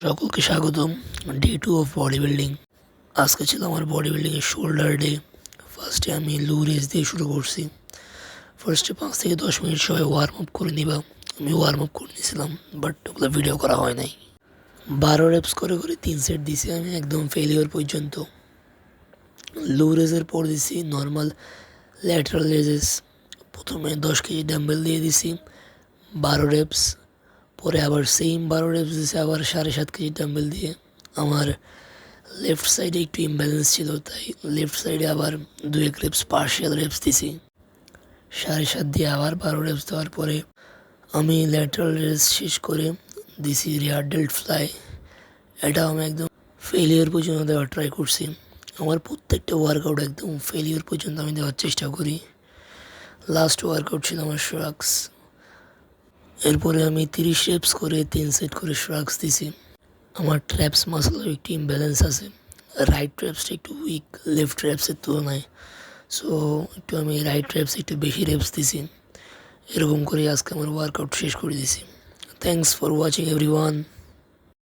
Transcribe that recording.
সকলকে স্বাগতম day 2 of body building. আজকে ছিল আমার বডি বিল্ডিংয়ের শোল্ডার ডে। ফার্স্টে আমি লো রেস দিয়ে শুরু করছি। ফার্স্টে 5 থেকে 10 মিনিট সবাই ওয়ার্ম আপ করে নিবা। আমি ওয়ার্ম আপ করে নিয়েছিলাম, বাট ওগুলো ভিডিও করা হয় নাই। 12 রেপস করে করে 3 সেট দিছি আমি একদম ফেলিওর পর্যন্ত। লো রেজের পর দিছি নর্মাল ল্যাটারাল রেজেস। প্রথমে 10 কেজি ডাম্বেল দিয়ে দিছি 12 রেপস, পরে আবার সেম 12 রেপস দিছে আবার 7.5 কেজি ডাম্বেল দিয়ে। আমার লেফট সাইডে একটু ইমব্যালেন্স ছিল, তাই লেফট সাইডে আবার 2-1 রেপস পার্শিয়াল রেপস দিছি। 7.5 দিয়ে আবার 12 রেপস দেওয়ার পরে আমি ল্যাটারাল রেস শেষ করে দিছি রিয়ার ডেল্ট ফ্লাই। এটা আমি একদম ফেলিওর পর্যন্ত দেওয়ার ট্রাই করছি। আমার প্রত্যেকটা ওয়ার্কআউট একদম ফেলিওর পর্যন্ত আমি দেওয়ার চেষ্টা করি। লাস্ট ওয়ার্কআউট ছিল আমার শ্রাক্স। এরপরে আমি 30 রেপস করে 3 সেট করে শ্রাক্স দিছি। আমার ট্র্যাপস মাসেলও একটু ইমব্যালেন্স আছে, রাইট ট্র্যাপসটা একটু উইক লেফট ট্র্যাপসের তুলনায়। সো একটু আমি রাইট ট্র্যাপস একটু বেশি রেপস দিছি। এরকম করে আজকে আমার ওয়ার্কআউট শেষ করে দিছি। Thanks for watching everyone.